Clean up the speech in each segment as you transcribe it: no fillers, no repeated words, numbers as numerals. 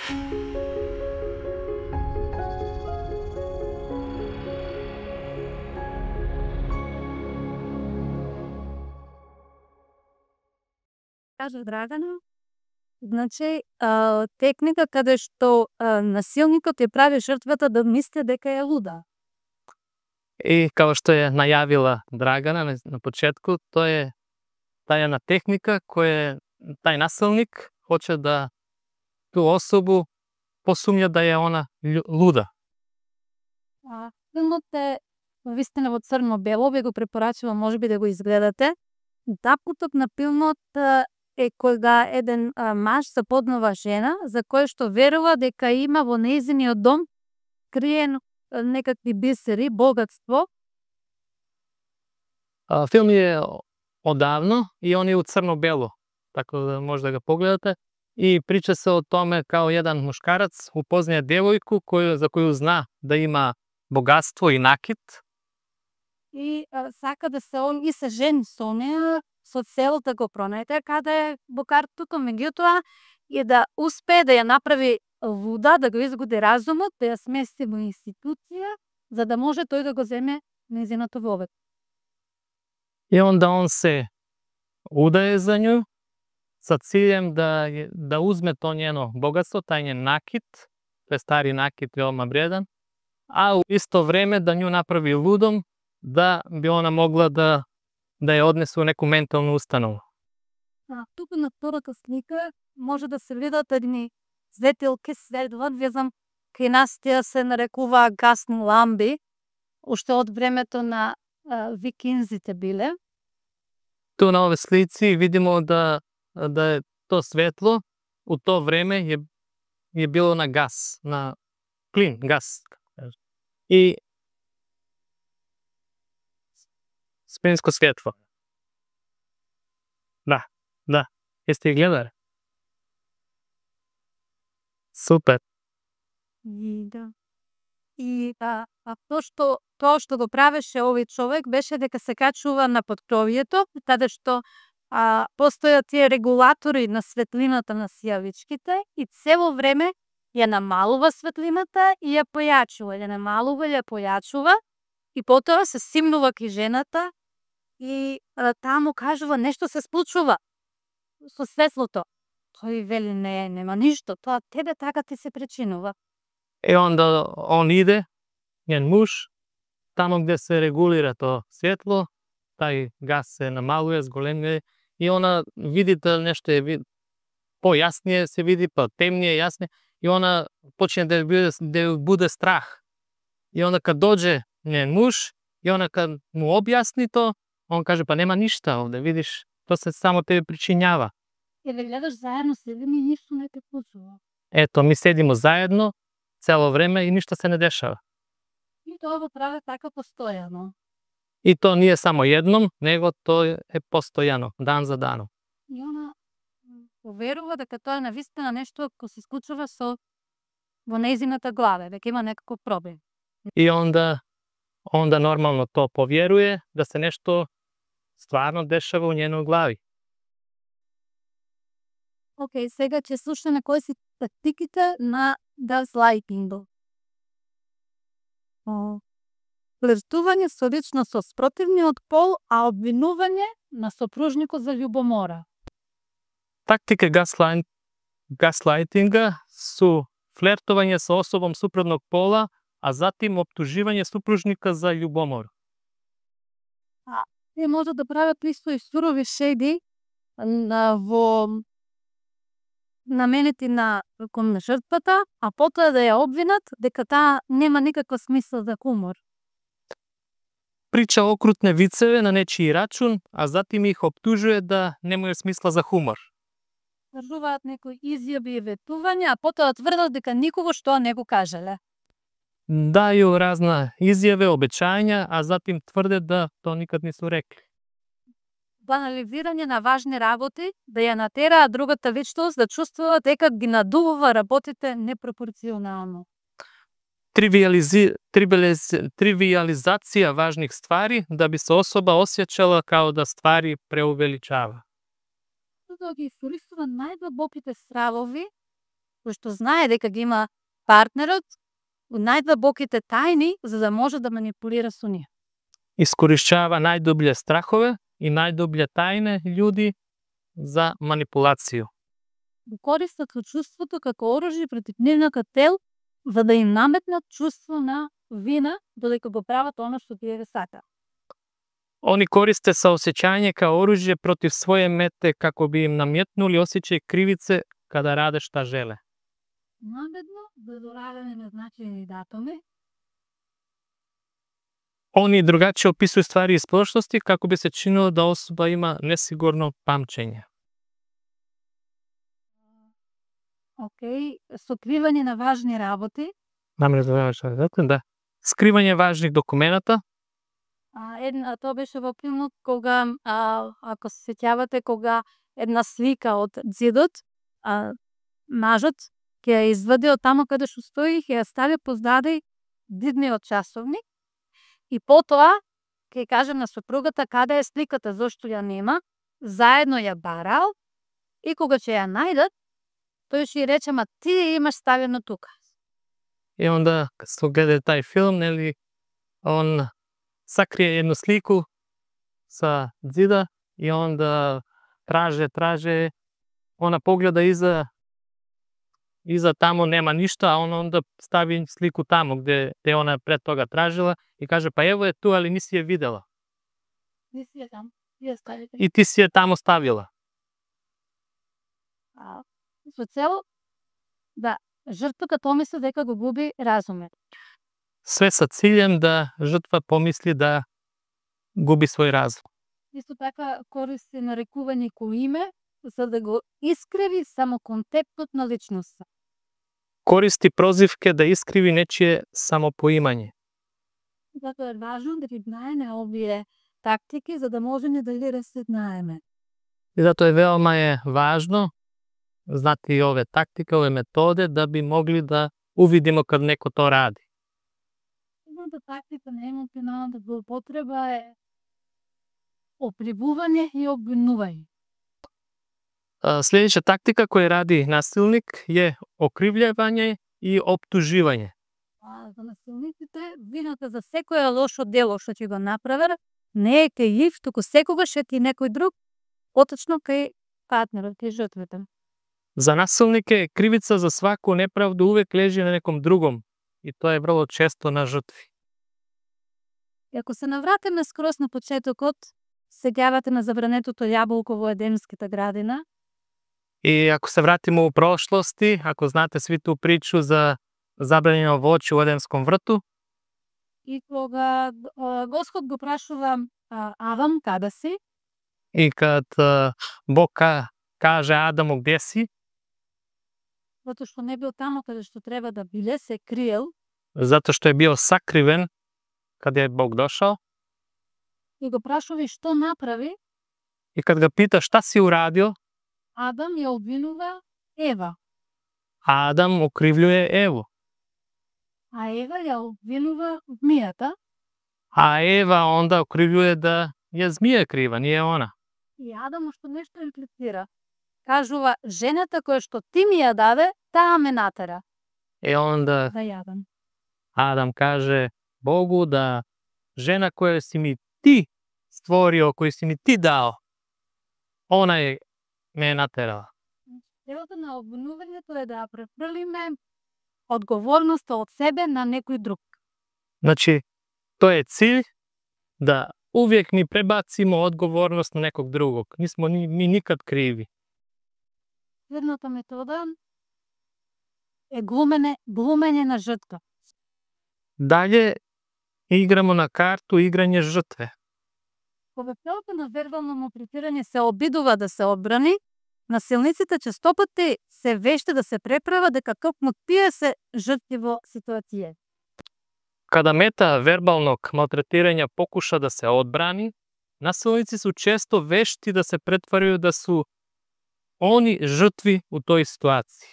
Кажа Драгана, значи, техника каде што насилникот ја прави жртвата да мисли дека е луда. И kao što je najavila Dragana na početku, to je ta jedna tehnika koja taj nasilnik hoće da tu osobu posumnja da je ona luda. Филмот е вистина во црно-бело, ви го препорачувам можеби да го изгледате. Запуток на филмот е кога еден маж запознава жена за која што верува дека има во нејзиниот дом криен некакви бисери, богатство. Film je odavno i on je u crno-belo, tako da možda ga pogledate. I priča se o tome kao jedan muškarac upoznaje devojku za koju zna da ima bogatstvo i nakit. И сака да се он и се жени со неа со цел да го пронајде каде е богатството, меѓутоа и да успее да ја направи луда, да го изгуди разумот, да ја смести во институција, за да може тој да го земе нејзиното вовек. I onda on se udaje za nju sa ciljem da uzme to njeno bogatstvo, taj njen nakit, to je stari nakit, veoma vredan, a u isto vreme da nju napravi ludom, da bi ona mogla da je odnese u neku mentalnu ustanovu. Тука на втората слика може да се видат едни светилки следват, везам кај нас тие се нарекува гасни ламби, уште од времето на викинзите биле. Tu na ove slici vidimo da je to svetlo u to vreme je bilo na gas, na plin, gas. I spinsko svjetlo. Da. Jeste ih gledali? Super. И тоа што го правеше овој човек беше дека се качува на подкровието, таде што постојат тие регулатори на светлината на сијавичките и цело време ја намалува светлината и ја појачува, ја намалува, ја појачува и потоа се симнува кај жената и таму кажува нешто се случува со светлото. Тој вели не, нема ништо, тоа тебе така ти се причинува. I onda on ide, njen muž, tamo gde se regulira to svjetlo, taj gas se namaluje, zgolemljuje i ona vidi da nešto je pojasnije se vidi, pa temnije, jasnije i ona počne da ju bude strah. I onda kad dođe njen muž i ona kad mu objasni to, on kaže pa nema ništa ovde, vidiš, to se samo tebi pričinjava. Jer gledaš zajedno sedimo i ništa ne te počuva. Eto, mi sedimo zajedno celo vreme i ništa se ne dešava. I to ovo pravi tako postojano. I to nije samo jednom, nego to je postojano, dan za danom. И она поверува дека тоа е навистина нешто кој се случува во нејзината глава, дека има некаков проблем. I onda normalno to povjeruje da se nešto stvarno dešava u njenoj glavi. Океј, сега ќе слушаме кои се тактиките на газлайтингот. Флиртување со личност со спротивниот пол, а обвинување на сопружникот за љубомора. Taktike gaslightinga su flertovanje sa osobom suprotnog pola, a zatim optuživanje supružnika za ljubomor. Те може да прават исто и сурови шеди во наменети кон жртвата, а потоа да ја обвинат дека таа нема никаква смисла за хумор. Priča okrutne viceve na nečiji račun, a zatim ih optužuje da nemaju smisla za humor. Кажуваат некои изјави и ветувања, а потоа тврдат дека никогаш тоа не го кажале. Daju razna izjave, obećanja, a zatim tvrde da to nikad nisu rekli. Банализирање на важни работи, да ја натераа другата личност да чувствува дека ги надувува работите непропорционално. Trivializacija važnih stvari da bi se osoba osjećala kao da stvari preuveličava. Да ги историсува најдлабоките стравови, кој што знае дека ги има партнерот најдлабоките тајни за да може да манипулира со нив. Искористава најдубле страхове и најдубле тајне људи за манипулацiju. Користат чувството како оружје против нивната тел за да им наметнат чувство на вина додека го прават она што тие сака. Они користе саосеќање као оружје против своје мете како би им намјетнули осеќај кривице када раде шта желе. Намедно, без доравање на значајни датуми, Они другаче описуju ствари из прошлости како би се чинило да особа има несигурно памчење. сокривање на важни работи. Да. Скривање важних докумената. Тоа беше во филмот кога, ако се сеќавате, кога една слика од зидот, мажот ќе ја извади од тамо каде што стои, ќе ја стави позади дидниот часовник и потоа ќе каже на сопругата каде е сликата, зошто ја нема, заедно ја барал и кога ќе ја најдат, тој ќе ја рече, ма ти ја имаш ставено тука. И онда, кога гледа тај филм, нели, он сакрие едну слику sa zida i onda traže, ona pogleda iza tamo nema ništa, a on onda stavi sliku tamo gde ona pre toga tražila i kaže pa evo je tu, ali nisi je videla. Nisi je tamo. I ti si je tamo stavila. Со цел да жртвата помисли дека го губи разумот. Sve sa ciljem da žrtva pomisli da gubi svoj razum. Исто така користи нарекување ко име за да го искриви само контектот на личноста. Koristi prozivke da iskrivi nečije samopoimanje. Затоа е важно да ги знаеме овие тактики за да можеме да ги разсезнаеме. I zato je veoma važno znati ove taktike, ove metode da bi mogli da uvidimo kad neko to radi. Едната тактика на емоционалната злоупотреба е оприбување и обвинување. Sljedeća taktika koju radi nasilnik je okrivljavanje i optuživanje. За насилниците вината за секое лошо дело што ќе го направат не е кај нив, туку секогаш е кај некој друг, поточно кај партнерот, кај жртвата. Za nasilnike krivica za svaku nepravdu uvek leži na nekom drugom i to je vrlo često na žrtvi. И ако се навратиме скрос на почетокот, сеќавате на забранетото јаболко во Едемската градина. I ako se vratimo u prošlosti, ako znate svi tu priču za zabranjeno voće u Edenskom vrtu. И кога Господ го прашува Адам каде си? I kad Bog kaže Adamu gdje si? Затоа што не бил тамо каде што треба да биле, се криел. Zato što je bio sakriven kada je Bog došao. И го прашува и што направи? I kad ga pita šta si uradio? Адам ја обвинува Ева. Adam okrivljuje Evu. А Ева ја обвинува змијата. A Eva onda okrivljuje da je zmija kriva, nije ona. И Адам што нешто имплицира. Кажува, жената која што ти ми ја даде, таа ме натера. I onda Да јадам. Adam kaže Bogu da žena koju si mi ti stvorio, koju si mi ti dao, ona je me naterala. Целата на обвинувањето е да префрлиме одговорноста од себе на некој друг. Znači, to je cilj da uvijek mi prebacimo odgovornost na nekog drugog. Nismo mi nikad krivi. Следната метода е глумење на жртва. Dalje igramo na kartu igranje žrtve. Кога целото на вербално малтретирање се обидува да се одбрани, насилниците честопати се вешти да се преправа дека токму тие се жртви во ситуација. Kada meta verbalnog maltretiranja pokuša da se odbrani, nasilnici su često vešti da se pretvaraju da su oni žrtvi u toj situaciji.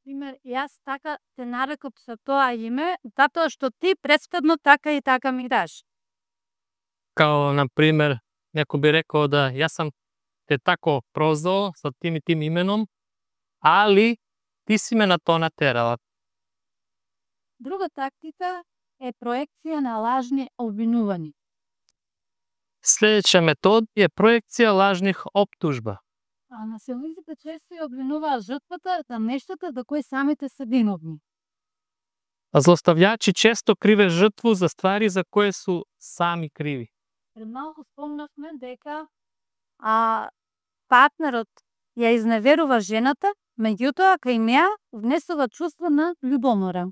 Пример, јас така те нареков со тоа име, затоа што ти претходно така и така ми даш. Kao, na primer, neko bi rekao da ja sam te tako prozvao sa tim i tim imenom, ali Ti si me na to naterala. Друга тактика е проекција на лажни обвинувања. Sljedeća metoda je projekcija lažnih optužba. А насилниците често ја обвинуваат жртвата за нештата за кои самите се виновни. Zlostavljači često krive žrtvu za stvari za koje su sami krivi. Пред малку спомнавме дека партнерот ја изневерува жената, меѓутоа кај неа внесува чувство на љубомора.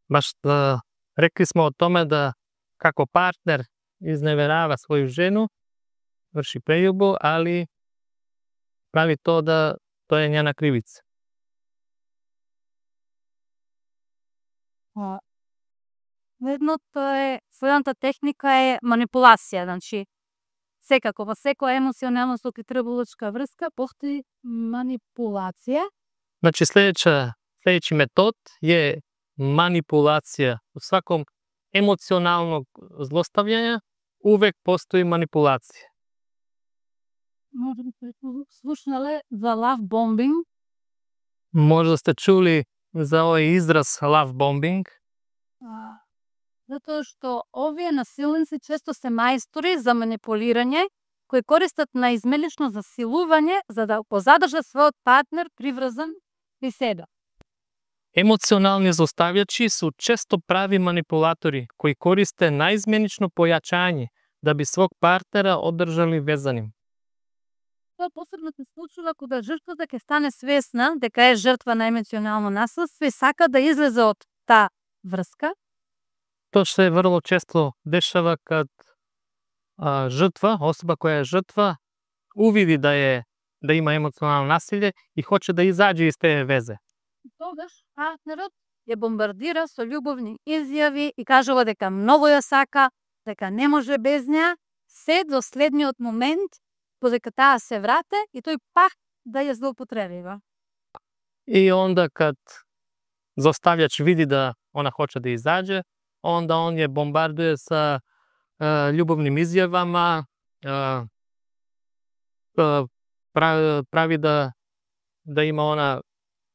Baš rekli smo o tome da kako partner izneverava svoju ženu, vrši preljubu, ali pravi to da to je njena krivica. Следната техника е манипулација. Значи, секако во секоја емоционална сокритувачка врска постои манипулација. Znači sljedeći metod je manipulacija. U svakom emocionalnog zlostavljanja uvek postoji manipulacija. Možda ste slušali za love bombing. Možda ste čuli za ovaj izraz love bombing. Затоа што овие насилници често се мајстори за манипулирање, кои користат наизмелично засилување за да го задржат својот партнер приврзан при себе. Emocionalni zlostavljači su često pravi manipulatori koji koriste naizmjenično pojačanje da bi svog partnera održali vezanim. Тоа посебно се случува кога жртвата ќе стане свесна дека е жртва на емоционално насилство и сака да излезе од таа врска. To se vrlo često dešava kad žrtva, osoba koja je žrtva, uvidi da ima emocionalno nasilje i hoće da izađe iz te veze. Тогаш партнерот ја бомбардира со љубовни изјави и кажува дека многу ја сака, дека не може без неа, се до следниот момент додека таа се врате и тој пак да ја злоупотребива. I onda kad zlostavljač vidi da ona hoće da izađe, onda on je bombarduje sa ljubavnim izjavama, pravi da ima ona,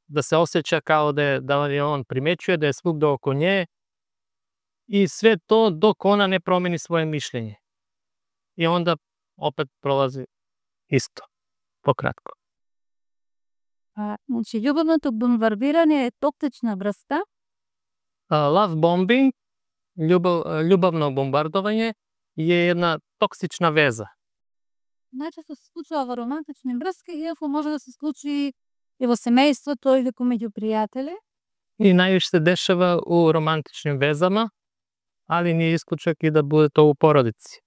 da se osjeća kao da je on primećuje, da je svugdje oko nje i sve to dok ona ne promeni svoje mišljenje. I onda opet prolazi isto, pokratko. Значи, љубовното бомбардирање е токсична врска. Love bombing, ljubavno bombardovanje, je jedna toksična veza. Најчесто се случува во романтични врски, иако може да се случи и во семејството или меѓу пријатели. I najviše se dešava u romantičnim vezama, ali nije isključak i da bude to u porodici.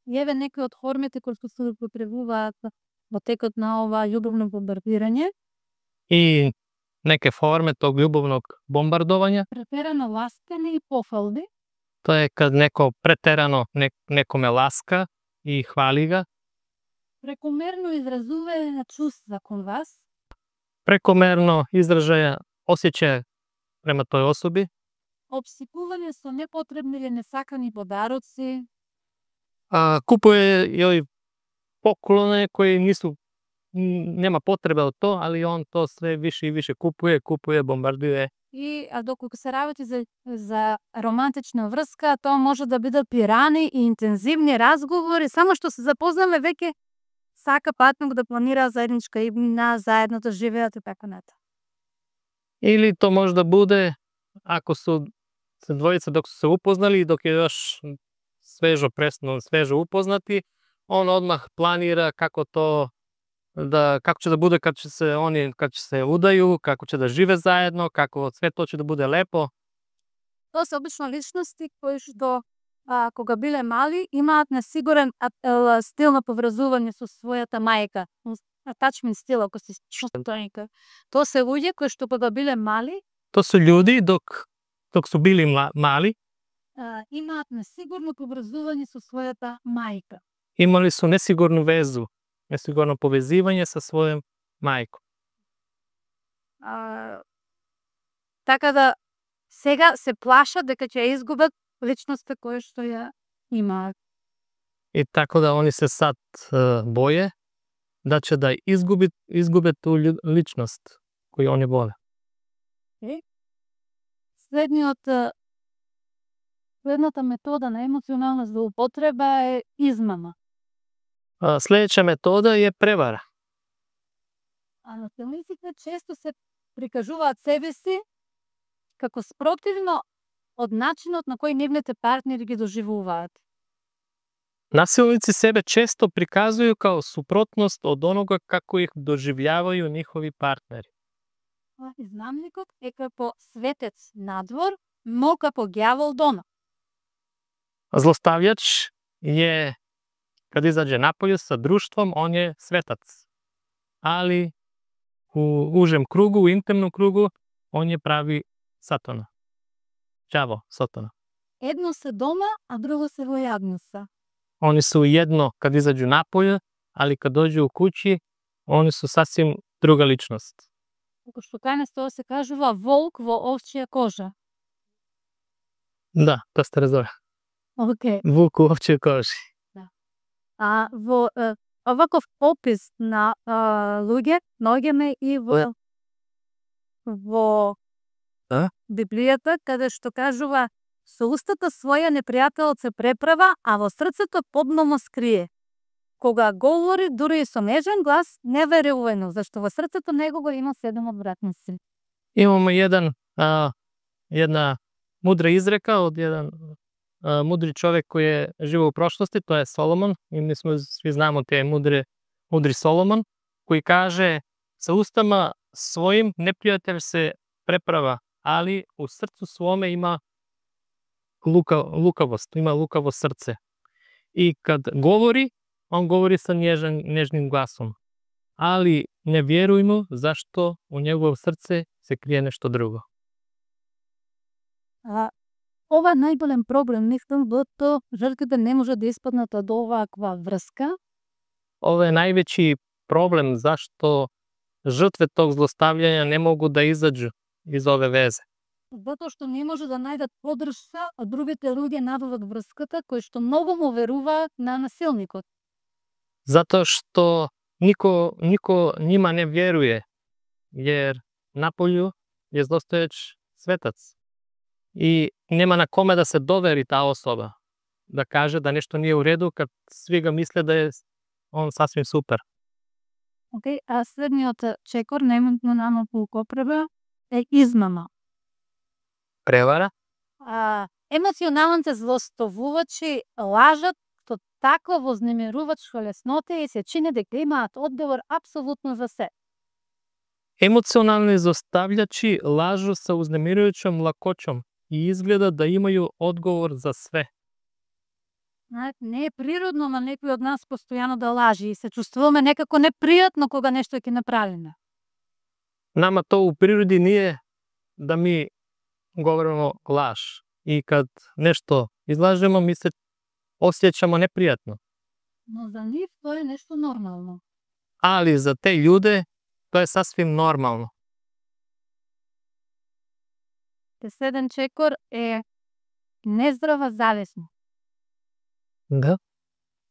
И еве некои од формите кои се употребуваат во текот на ова љубовно бомбардирање. I neke forme tog ljubavnog bombardovanja, Претерано ласкање и пофалби. to je kad neko preterano nekome laska i hvali ga. Прекомерно изразување на чувства кон вас. Prekomerno izražaja osjećaja prema toj osobi. Обсипување со непотребни или несакани подароци. Kupuje joj poklone koji nema potrebe od to, ali on to sve više i više kupuje, bombarduje. И доколку се работи за романтична врска, тоа може да бидат пирани и интензивни разговори, само што се запознаме веќе сака партнер да планира заедничка иднина, заедно да живеат и така натаму. Ili to može da bude ako su se dvojica dok su se upoznali i dok je još svežo upoznati, on odmah planira kako će da bude kad će se udaju, kako će da žive zajedno, kako sve to će da bude lepo. Тоа се обично личности кои што кога биле мали имаат несигурен стил на поврзување со својата мајка. Attachment стил, ако се чувствува. Тоа се луѓе кои што кога биле мали, To su ljudi dok su bili mali, имаат несигурно поврзување со својата мајка. imali su nesigurnu vezu, nesigurno povezivanje sa svojom majkom. Така да сега се плашат дека ќе изгубат личноста која што ја имаат. I tako da oni se sad boje da će da izgube tu ličnost koji oni vole. Следната метода на емоционална злоупотреба е измама. Sljedeća metoda je prevara. А насилниците често се прикажуваат себе си како спротивно од начинот на кој нивните партнери ги доживуваат. Nasilnici sebe često prikazuju kao suprotnost od onoga kako ih doživljavaju njihovi partneri. Измамникот е како светец надвор, но како ѓавол дома. Zlostavljač je, kad izađe napolje sa društvom, on je svetac. Ali u užem krugu, u intimnom krugu, on je pravi satana. Đavo, satana. Едно се дома, а друго се во јадноста. Oni su jedno kad izađu napolje, ali kad dođu u kući, oni su sasvim druga ličnost. Како што кај нас тоа се кажува волк во овчја кожа. Da, to ste razumeli. Океј. Vuk u ovčoj koži. А во оваков опис на луѓе наоѓаме и во Библијата, каде што кажува со устата своја непријателот се преправа, а во срцето подномо скрие. Кога говори дури и со нежен глас, не верувајно, зашто во срцето него го има 7 одвратници. Imamo jedna mudra izreka od jedan mudri čovjek koji je živio u prošlosti, to je Solomon, i mi svi znamo te mudri Solomon, koji kaže sa ustama svojim neprijatelj se preprava, ali u srcu svome ima lukavost, ima lukavo srce. I kad govori, on govori sa nježnim glasom. Ali ne vjerujmo zašto u njegovo srce se krije nešto drugo. Ова најголем проблем, мислам, што жртвите не може да испаднат од оваква врска. Ovo je najveći problem zašto žrtve tog zlostavljanja ne mogu da izađu iz ove veze. Затоа што не може да најдат подршка од другите луѓе надвор врската, кои што многу му веруваат на насилникот. Zato što niko njima ne vjeruje, jer napolju je zlostavljač svetac. I nema na kome da se doveri ta osoba, da kaže da nešto nije u redu, kad svi ga misle da je on sasvim super. А следниот чекор на емоционална злоупотреба е измама. Prevara. Емоционалните злоставувачи лажат што таква вознемирувачка леснота и се чини дека имаат одговор апсолутно за се. Emocionalni zlostavljači lažu sa uznemirujućom lakoćom i izgleda da imaju odgovor za sve. Не е природно на некој од нас постојано да лажи и се чувствуваме некако непријатно кога нешто ќе направиме. Nama to u prirodi nije da mi govorimo laž. I kad nešto izlažemo, mi se osjećamo neprijatno. Но за нив тоа е нешто нормално. Ali za te ljude to je sasvim normalno. Следен чекор е нездрава зависност. Da.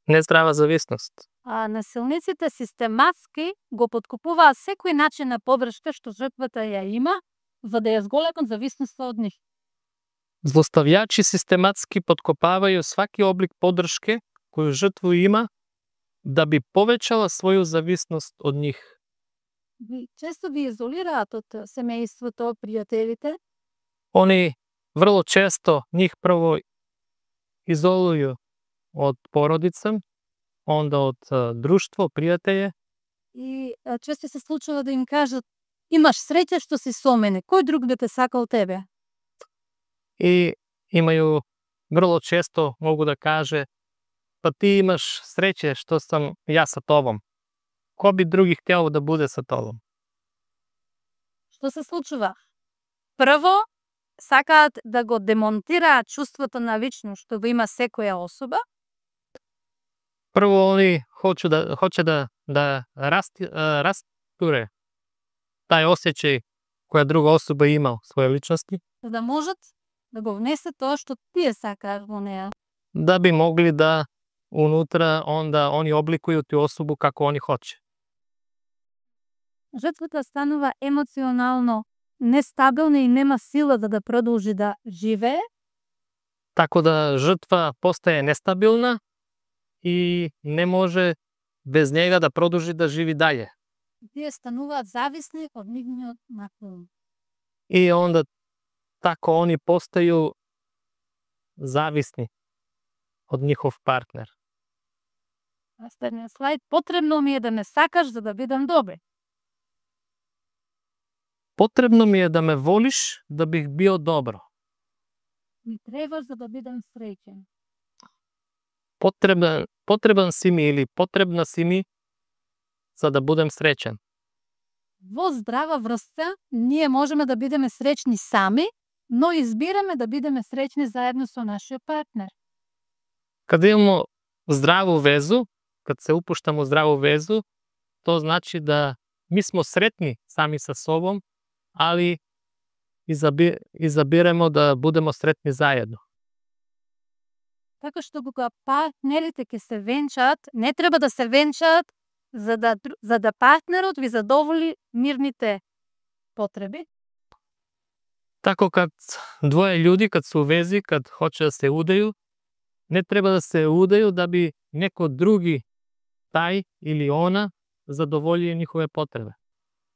Nezdrava zavisnost. Насилниците систематски го подкупуваат секој начин на подршка што жртвата ја има, за да ја зголемат зависноста од нив. Zlostavljači sistematski potkopavaju svaki oblik podrške koju žrtvu ima da bi povećala svoju zavisnost od njih. Често ви изолираат од семејството, пријателите. Oni vrlo često njih prvo izoluju od porodica, onda od društva, prijatelje. И често се случува да им кажат: имаш среќа што си со мене, кој друг би те сакал тебе? I imaju vrlo često mogu da kaže: pa ti imaš sreće što sam ja sa tobom. Ko bi drugi htjeo da bude sa tobom? Што се случува? Прво, сакаат да го демонтираат чувството на личност што го има секоја особа. Prvo oni hoće da rasture taj osjećaj koja druga osoba ima u svojoj ličnosti. За да можат да го внесат тоа што тие сакаат во неа. Da bi mogli da unutra onda oni oblikuju tu osobu kako oni hoće. жртвата станува емоционално нестабилна и нема сила да продолжи да живее. Тако да жртва постае нестабилна и не може без njega да продолжи да живи даље. Тие стануваат зависни од нивниот наклон. И онда тако они постају зависни од njihov партнер. Следниот слайд. Потребно ми е да ме сакаш за да бидам добар. Потребно ми е да ме волиш да бих био добро. Ми требаш за да бидам среќен. Потребен си ми или потребна си ми за да будем среќен. Во здрава врска ние можеме да бидеме среќни сами, но избираме да бидеме среќни заедно со нашиот партнер. Каде имамо здраву везу, кад се упуштамо здраву везу, то значи да ми смо сретни сами со собом, али изабиремо да будемо сретни заедно. Така што кога партнерите ќе се венчаат, не треба да се венчаат за да партнерот ви задоволи мирните потреби. Тако кад двоje људи кад се увези, кад хоче да се удеју, не треба да се удеју да би неко други, тај или она, задоволија нихове потреби.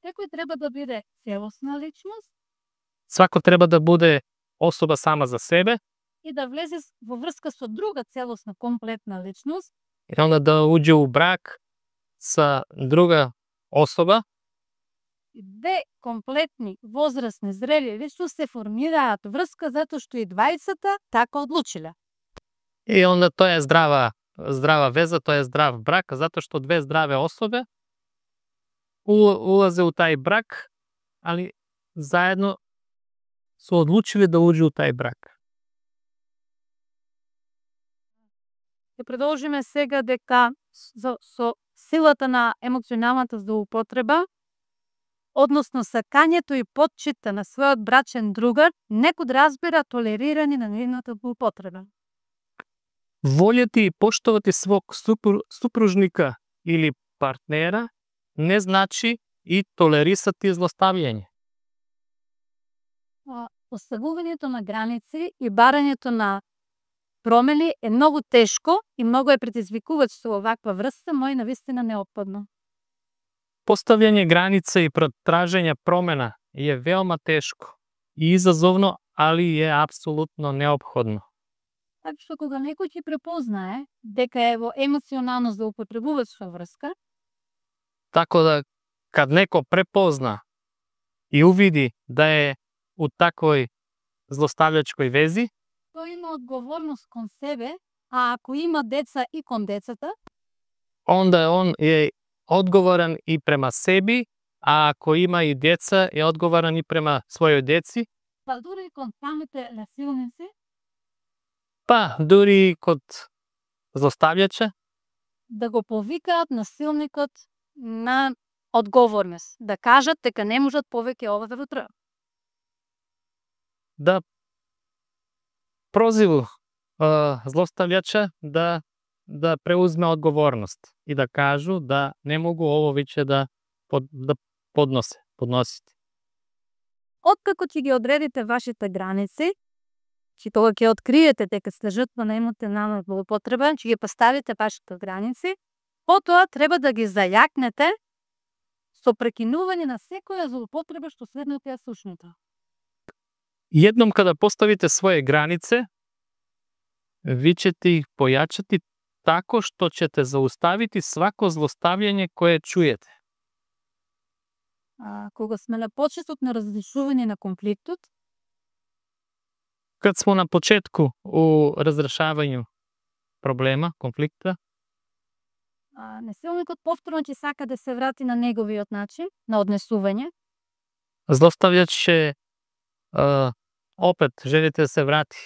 Секој треба да биде целосна личност Свако треба да буде особа сама за себе и да влезе во врска со друга целосна комплетна личност, и онда да уđe у брак sa друга особа. две комплетни, возрастни, зрели личности се формираат врска затоа што и двајцата така одлучиле. И onda to je zdrava veza, to je zdrav brak, zato što dve zdrave osobe ulaze u taj brak, ali zajedno su odlučili da uđu u taj brak. Ќе продолжиме сега дека со силата на емоционалната злоупотреба, односно сакањето и потчита на својот брачен другар, некој разбира толерирање на нивната злоупотреба. Voljeti i poštovati svog supružnika ili partnera ne znači i tolerisati zlostavljanje. Поставувањето на граници и барањето на промени е многу тешко и многу е предизвикувач со оваква врска, но и навистина неопходно. Postavljanje granica i traženje promjena je veoma teško i izazovno, ali je apsolutno neophodno. Така што кога некој ќе препознае дека е во емоционално злоупотребувачка врска, Tako da kad neko prepozna i uvidi da je u takvoj zlostavljačkoj vezi, тој има одговорност кон себе, а ако има деца и кон децата, onda on je odgovoran i prema sebi, a ako ima i djeca, je odgovoran i prema svojoj djeci, па дури и кон самите насилници, pa duri i kod zlostavljača, да го повикаат насилникот на одговорност, да кажат дека не можат повеќе ова да го трпат. da prozivu zlostavljača da preuzme odgovornost i da kažu da ne mogu ovo više da podnositi. Откако ќе ги одредите вашите граници, че тога ќе откриете дека сте жртва на емоционална злоупотреба, ќе ги поставите вашите граници, потоа треба да ги зајакнете со прекинување на секоја злоупотреба што следното ја сушната. Jednom kada postavite svoje granice, vi ćete ih pojačati tako što ćete zaustaviti svako zlostavljanje koje čujete. Кога сме на почеток на разрешување на конфликтот, Kad smo na početku u razrešavanju problema, konflikta, насилникот повторно ќе сака да се врати на неговиот начин на однесување, zlostavljač će opet želite da se vrati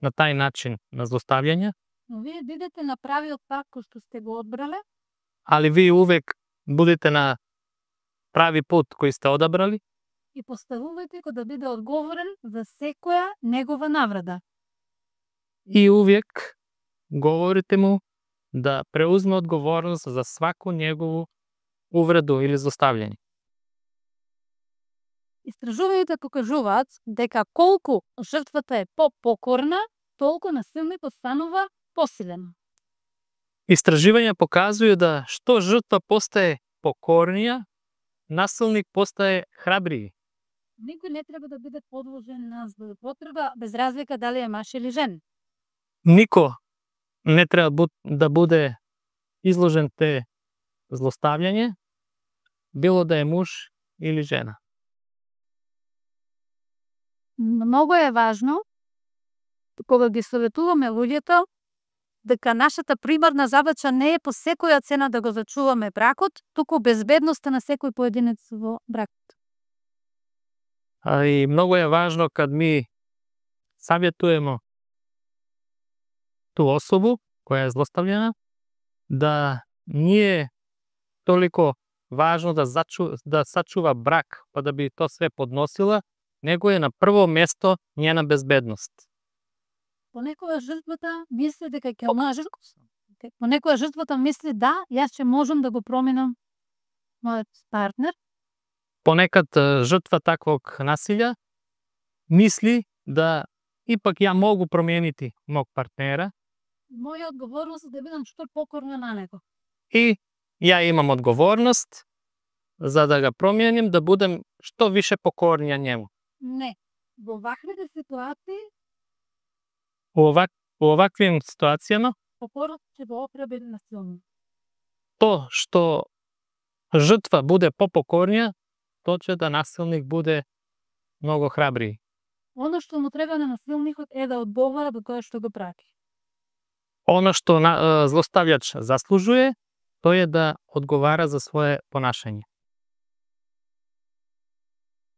na taj način na zlostavljanje, но вие бидете на правиот пат кој што сте го одбрале, ali vi uvek budete na pravi put koji ste odabrali и поставувајте го да биде одговорен за секоја негова навреда. i uvijek govorite mu da preuzme odgovornost za svaku njegovu uvredu ili zlostavljanje. Истражувањата покажуваат дека колку жртвата е попокорна, толку насилникот станува посилен. Истраживања покажуваат да што жртва постае покорнија, насилник постае храбрiji. Никој не треба да биде подложен на злоупотреба, без разлика дали е маж или жен. Нико не треба да буде изложен те злостављање, било да е муж или жена. Многу е важно, кога ги советуваме луѓето, дека нашата примарна задача не е по секоја цена да го зачуваме бракот, туку безбедноста на секој поединец во бракот. И многу е важно кад ми саветуемо ту особу која е злоставljena, да nije толико важно да сачува брак, па да би то све подносила, него е на прво место njena безбедност. Понекогаш жртвата мисли дека ќе може, понекогаш жртвата мисли да, јас ќе можам да го променам мојот партнер. Понекад жртва таквог насилја мисли да ипак ја могу променити мог партнера. Моја одговорност е да бидам што покорна на него. И ја имам одговорност за да го променим, да будем што више покорнија njemu. Не. Во ваквите ситуации, У оваквим ситуацијама, покорот ќе го охрабри насилно. то што жртва буде попокорнија, то ќе да насилник буде многу храбрiji. Оно што му треба на насилникот е да одговара до тоа што го прави. Оно што злостављач заслужuje, тој е да одговара за свое понашање.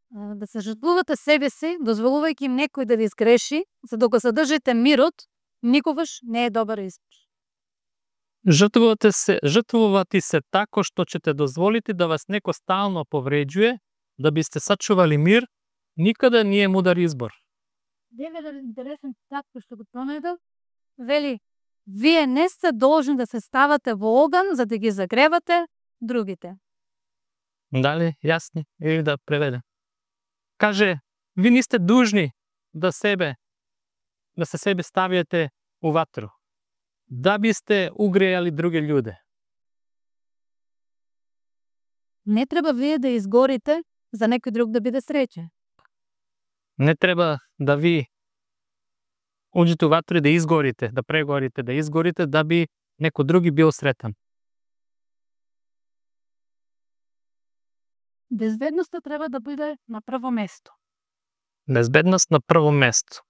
Да се жртвувате себе си, дозволувајќи им некој да ви сгреши, за да го задржите мирот, никогаш не е добар избор. Жртвувате се тако што ćete дозволите да вас неко стално повреđuje, да бисте сачували мир, никада не е мудар избор. Деве интересен цитат кој што го пронедов, вели: вие не сте должни да се ставате во оган за да ги загревате другите. Дали јасни или да преведем? Каже, ви не сте дужни да се себе ставите у ватру, да бисте угрејали други људе. Не треба вие да изгорите за некој друг да биде среќен. Не треба да ви уđете у ватру и да изгорите, да прегорите, да изгорите, да би неко други бил сретен. Безбедноста треба да биде на прво место. Безбедност на прво место.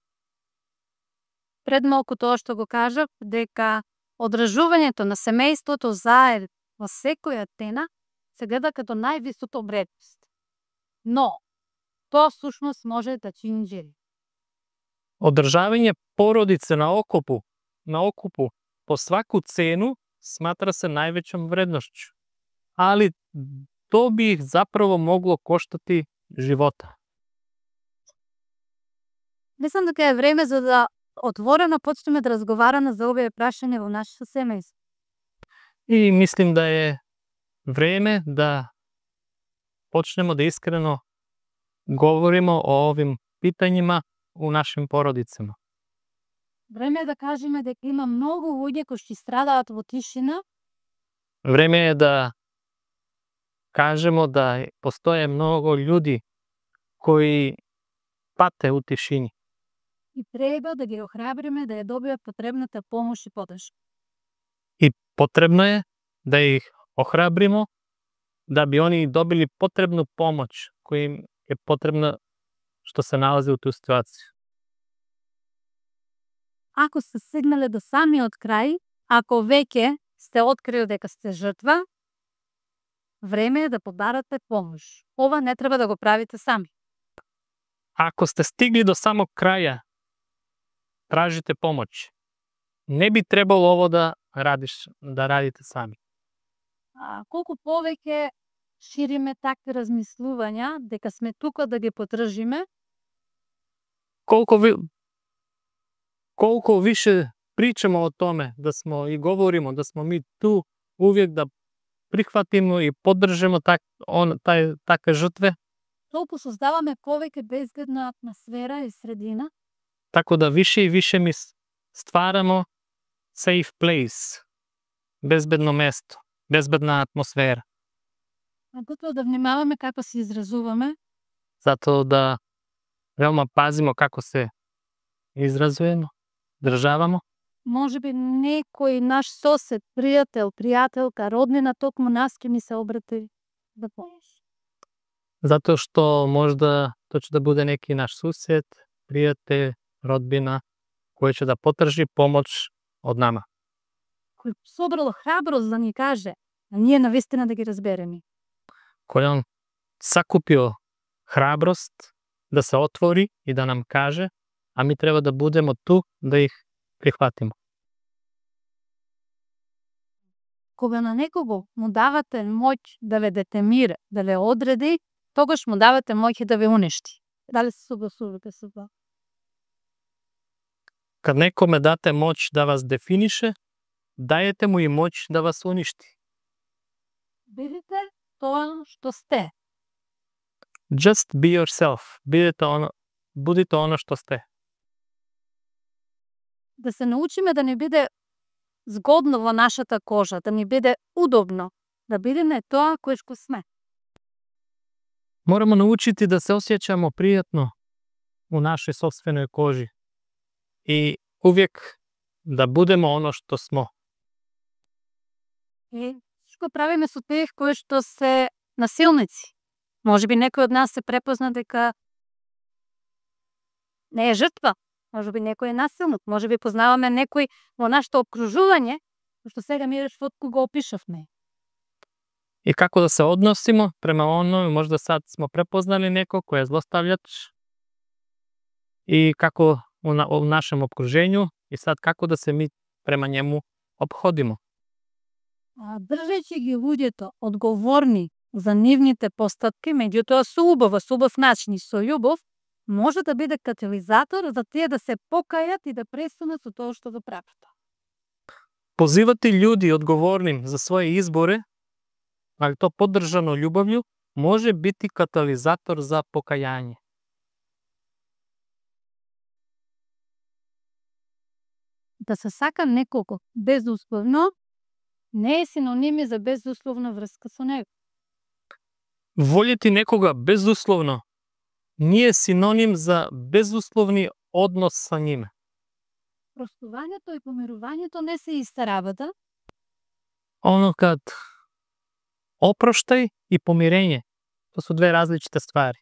Пред малку тоа што го кажав, дека одржувањето на семејството заедно во секоја цена се гледа като највисока вредност. Но, тоа сушност може да чини жери. Одржавање породице на окупу по сваку цену сматра се највеќом вредношću. Али то би их заправо могло коштати живота. Мислам дека е време за да отворено почнеме да разговараме за овие прашања во нашето семејство. И мислим да е време да почнемо да искрено говоримо о овим питањима у нашим породицама. Време е да кажеме дека има многу луѓе кои што страдаат во тишина. Време е да кажемо да постоje многу људи кои пате у тишини. И треба да ги охрабриме да ја добијат потребната помош и поддршка. И потребно е да их охрабримо да би они добили потребну помоć која им е потребна што се налази у ту ситуација. Ако сте стигнале до самиот крај, ако веќе сте открили дека сте жртва, време е да побарате помош. Ова не треба да го правите сами. Ако сте стигли до самog краја, тражите помоć. Не би требало ово да радите сами. Колку повеќе шириме такви размислувања, дека сме тука да ги потржиме, колку више pričamo o tome, da smo i govorimo da smo mi tu uvijek da prihvatimo i podržimo takve žrtve, толку создаваме повеќе безбедна атмосфера и средина. Tako da više i više mi stvaramo safe place, bezbedno mesto, bezbedna atmosfera. А готово да внимаваме како се изразуваме. Zato da veoma pazimo kako se izrazujemo, državamo. Може би некој наш сосед, пријател, пријателка, роднина токму нас ќе ми се обрати да помош. Zato što možda to će da bude neki naš susjed, prijatelj, rodbina koji će da potraži pomoć od nama. Кој собрал храброст да ни каже, а ние навистина да ги разбереме. Koji on sakupio hrabrost da se otvori i da nam kaže, a mi treba da budemo tu da ih prihvatimo. Кога на некого му давате моќ да ве детемира, да ве одреди, тогаш му давате моќ да ве уништи. Дали се согласувате со тоа? Kad nekome date moć da vas definiše, dajete mu i moć da vas uništi. Бидете тоа што сте. Just be yourself. Budite ono što ste. Да се научиме да ни биде згодно во нашата кожа, да ни биде удобно, да бидеме тоа кое што сме. Moramo naučiti da se osjećamo prijatno u našoj sopstvenoj koži i uvijek da budemo ono što smo. И што правиме со тие кои што се насилници? Може би некој од нас се препозна дека не е жртва, може би некој е насилник, може би познаваме некој во нашето окружување, што сега мириш фотку го опишавме. I kako da se odnosimo prema onome, možda sad smo prepoznali neko ko je zlostavljač i kako u našem okruženju i sad kako da se mi prema njemu ophodimo. Држејќи ги луѓето одговорни за нивните постапки, меѓутоа со убав начин и со љубов, може да биде катализатор за тие да се покајат и да престанат со тоа што го прават. Pozivati ljudi odgovornim za svoje izbore, ali to podržano ljubavlju, može biti katalizator za pokajanje. Да се сака некого безусловно не е синоним за безусловна врска со него. Voljeti nekoga bezuslovno nije sinonim za bezuslovni odnos sa njime. Простувањето и помирувањето не се иста работа. Ono kad oproštaj i pomirenje, to su dve različite stvari.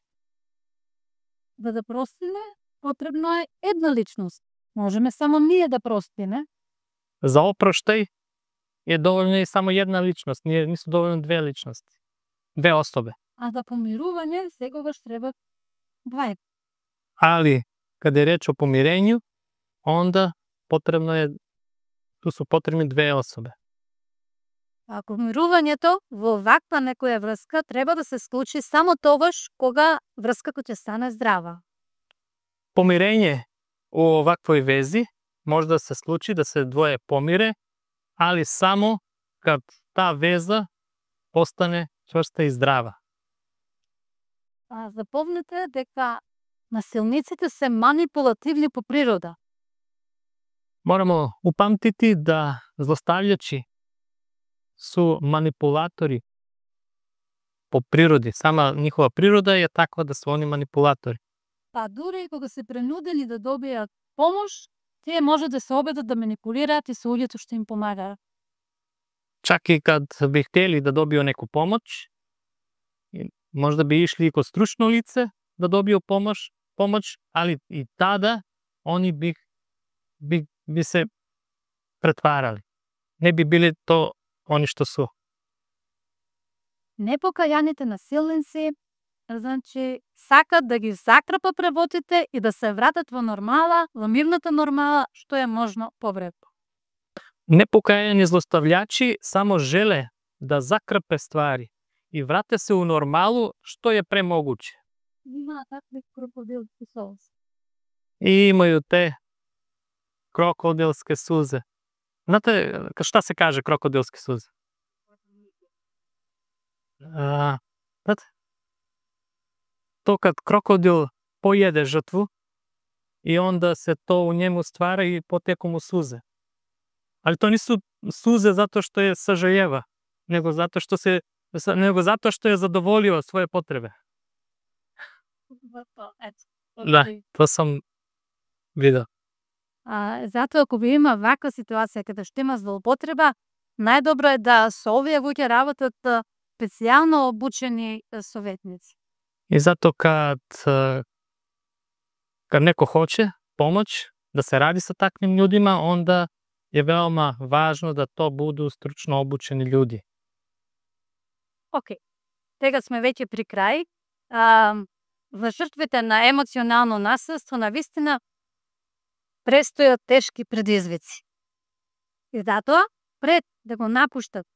За да простиме, потребно е една личност. Можеме само ние да простиме. Za oproštaj je dovoljna i samo jedna ličnost, nisu dovoljne dve ličnosti, dve osobe. А за помирување секогаш треба двајца. Ali kada je reč o pomirenju, onda tu su potrebne dve osobe. А помирувањето во ваква некоја врска треба да се случи само тогаш кога врската ќе стане здрава. Pomirenje u ovakvoj vezi može da se sluči da se dvoje pomire, ali samo kad ta veza postane čvrsta i zdrava. Запомнете дека насилниците се манипулативни по природа. Moramo upamtiti da zlostavljači su manipulatori po prirodi. Sama njihova priroda je takva da su oni manipulatori. Па дури и кога се принудени да добијат помош, тие може да се обидат да манипулираат и со луѓето што им помагаат. Čak i kad bi htjeli da dobiju neku pomoć, možda bi išli kod stručno lice da dobiju pomoć, ali i tada oni bi se pretvarali. Ne bi bili to oni što su. Непокајаните насилници, значи, сакат да ги закрапат работите и да се вратат во нормала, во мирната нормала, што е можно побрепо. Nepokajani zlostavljači samo žele da zakrpe stvari i vrate se u normalu što je pre moguće. Има такви крокодилски солзи. I imaju te krokodilske suze. Znate šta se kaže krokodilske suze? Znate? to kad krokodil pojede žrtvu i onda se to u njemu stvara i poteku mu suze. Ali to nisu suze zato što je sažaljeva, nego zato što je zadovoljio svoje potrebe. Da, to sam video. Zato ako би има ваква ситуација каде што има злоупотреба, најдобро е да со овие луѓе работат специјално обучени советници. I zato kad neko hoće pomoć da se radi sa takvim ljudima, onda je veoma važno da to budu stručno obučeni ljudi. Ok, сега сме веќе при крај. За жртвите на емоционално насилство навистина престојат тешки предизвици. И затоа, пред да го напуштат,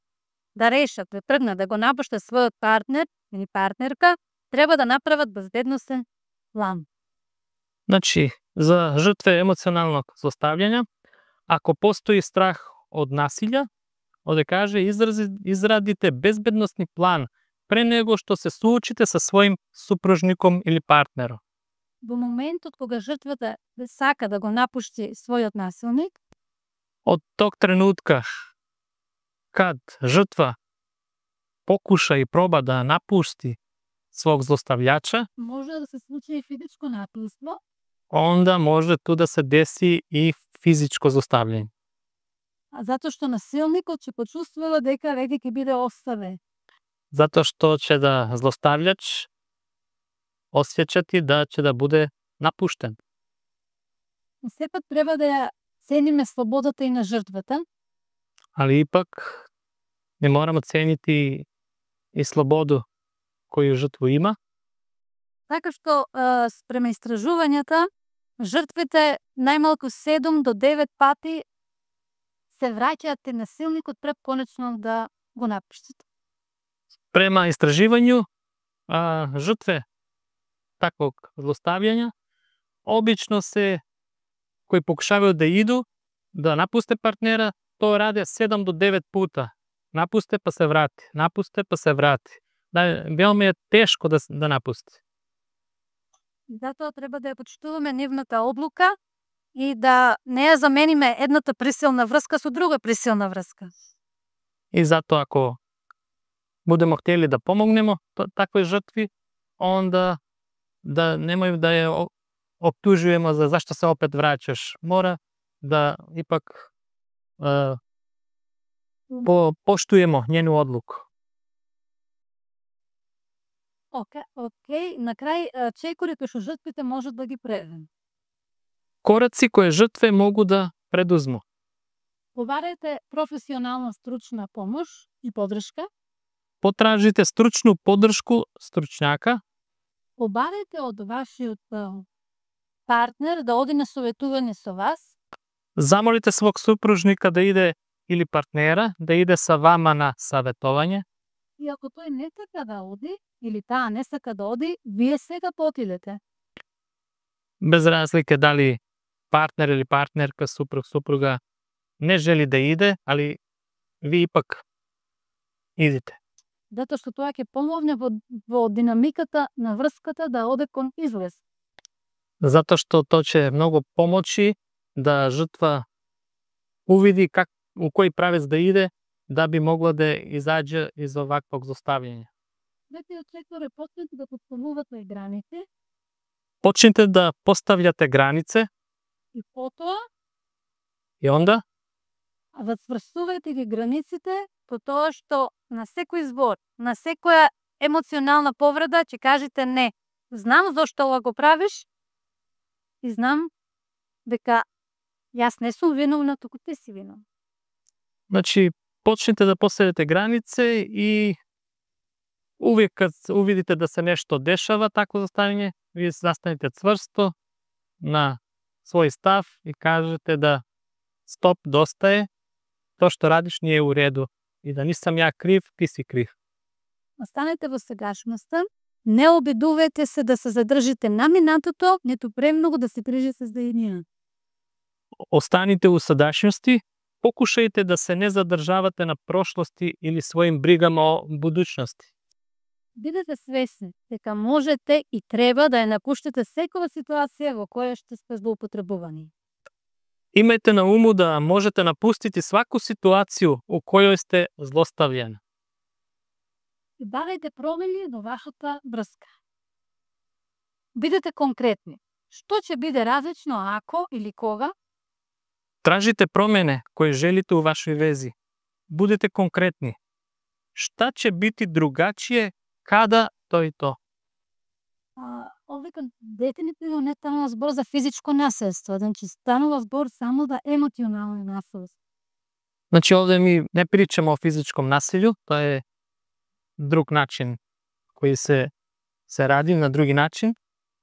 да решат, да тргнат, да го напуштат својот партнер или партнерка, треба да направат безбедносен план. Znači, za žrtve emocionalnog zlostavljanja, ako postoji strah od nasilja, ovde kaže izradite bezbednosni plan pre nego što se suočite sa svojim supružnikom ili partnerom. Во моментот кога жртвата сака да го напушти својот насилник, Od tog trenutka kad žrtva pokuša i proba da napusti svog zlostavljača, може да се случи и физичко насилство, onda može tu da se desi i fizičko zlostavljanje. затоа што насилникот ќе почувствува дека веќе ќе биде оставен. Zato što će da zlostavljač osjećati da će da bude napušten. Сепак треба да ја цениме слободата и на жртвата, Ali ipak mi moramo cijeniti i slobodu koju žrtvu ima, така што спрема истражувањата, жртвите најмалку 7 до 9 пати се враќаат кај насилникот пред конечно да го напуштат. Prema istraživanju, žrtve takvog zlostavljanja obično koji pokušavaju da idu, da napuste partnera, to rade 7 do 9 puta. Napuste pa se vrati, napuste pa se vrati. Veoma je teško da napuste. Затоа треба да ја почитуваме нивната одлука и да не ја замениме едната присилна врска со друга присилна врска. I zato ako budemo htjeli da pomognemo takvoj žrtvi, onda da nemoj da je optužujemo za zašto se opet vraćaš. Mora da ipak poštujemo njenu odluku. На крај, чекори кои што жртвите можат да ги предадат. Koraci koje žrtve mogu da preduzmu. Побарајте професионална стручна помош и подршка. Potražite stručnu podršku stručnjaka. Побарајте од вашиот партнер да оди на советување со вас. Zamolite svog supružnika da ide ili partnera da ide sa vama na savjetovanje. И ако тој не сака да оди, или таа не сака да оди, вие сега потидете. Bez razlike da li partner ili partnerka, supruga ne želi da ide, ali vi ipak idite. Затоа што тоа ќе помогне во динамиката на врската да оде кон излез. Zato što to će mnogo pomoći da žrtva uvidi u koji pravec da ide da bi mogla da izađe iz ovakvog zlostavljanja. Почнете да поставувате граници. Počnite da postavljate granice. И потоа I onda вацврстувајте ги границите по тоа што на секој збор, на секоја емоционална повреда ќе кажете не. Знам зошто ова го правиш и знам дека јас не сум виновна, туку ти си виновна. Znači, počnite da postavljate granice i uvijek kad uvidite da se nešto dešava, takvo zlostavljanje, vi zastanete čvrsto na svoj stav i kažete da stop, dosta je, to što radiš nije u redu i da nisam ja kriv, ti si kriv. Останете во сегашноста, не обидувајте се да се задржите на минатото, ниту премногу да се грижите за иднината. Ostanite u sadašnjosti, pokušajte da se ne zadržavate na prošlosti ili svojim brigama o budućnosti. Бидете свесни дека можете и треба да ја напуштите секоја ситуација во која што сте злоупотребувани. Имајте на уму да можете напустити сваку ситуацiju u kojoj ste zlostavljeni. И барајте промени во вашата врска. Бидете конкретни. Што ќе биде различно ако или кога? Tražite promjene koje želite u vašoj vezi. Budite konkretni. Šta će biti drugačije kada to i to? Овде дефинитивно не станува збор за физичко насилство, значи станува збор само за емоционално насилство. Znači ovdje mi ne pričamo o fizičkom nasilju, to je drug način koji se radi na drugi način.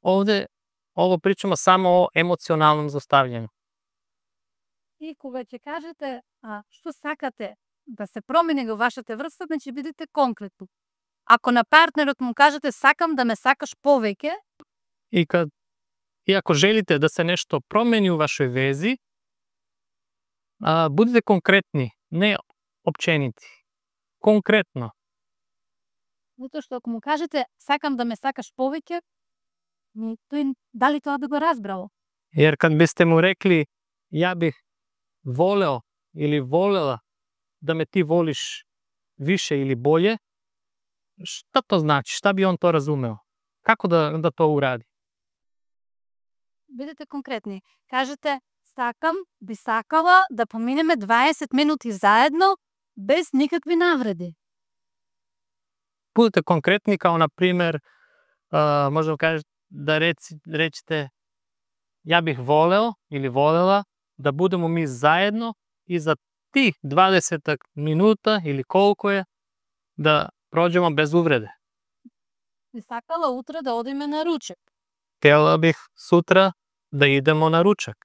Ovdje ovo pričamo samo o emocionalnom zlostavljanju. И кога ќе кажете што сакате да се промени во вашата врска, значи бидете конкретни. Ако на партнерот му кажете сакам да ме сакаш повеќе, I ako želite da se nešto promeni u vašoj vezi, budite konkretni, ne općeniti. Konkretno. затоа што ако му кажете сакам да ме сакаш повеќе, тој дали тоа да го разбрало? Jer kad biste mu rekli ja bih voleo ili volela da me ti voliš više ili bolje, šta to znači? Šta bi on to razumeo? Kako da to uradi? Бидете конкретни. Кажете сакам, би сакала да поминеме 20 минути заедно без никакви навреди. Budite konkretni kao na primjer, možemo kažete da rečete ja bih voleo ili volela da budemo mi zajedno i za tih 20 minuta ili koliko je da prođemo bez uvrede. Би сакала утре да одиме на ручек. Htjela bih sutra da idemo na ručak.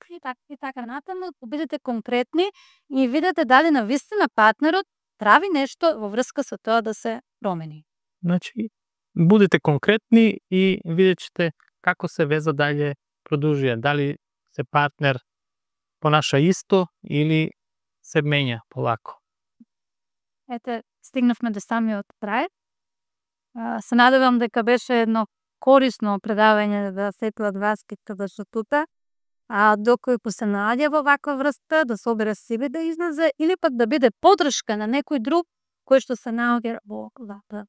И така натаму, бидете конкретни и видете дали навистина партнерот прави нешто во врска со тоа да се промени. Znači, budite konkretni i vidjet ćete kako se veza dalje produžuje. Da li se partner ponaša isto ili se menja polako. Ете, стигнавме до самиот крај. Се надевам дека беше едно корисно предавање да сетилат васките да што тута. Докој се најде во ваква врска, да собере себе да излезе или пак да биде подршка на некој друг кој што се наоѓа во ваква.